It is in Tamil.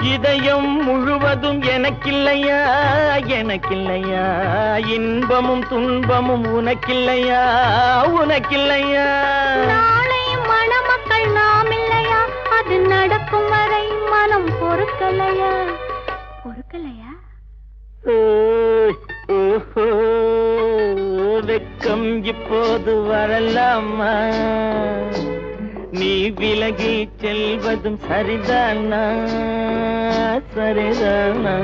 இதயம் முழுவதும் எனக்கில்லையா எனக்கில்லையா, இன்பமும் துன்பமும் உனக்கில்லையா உனக்கில்லையா. நாளை மணமக்கள் நாம் இல்லையா, அது நடக்கும் வரை மனம் பொறுக்கலையா பொறுக்கலையா. வெக்கம் இப்போது வரலாமா, நீ விலகி செல்வதும் சரிதானா சரிதானா.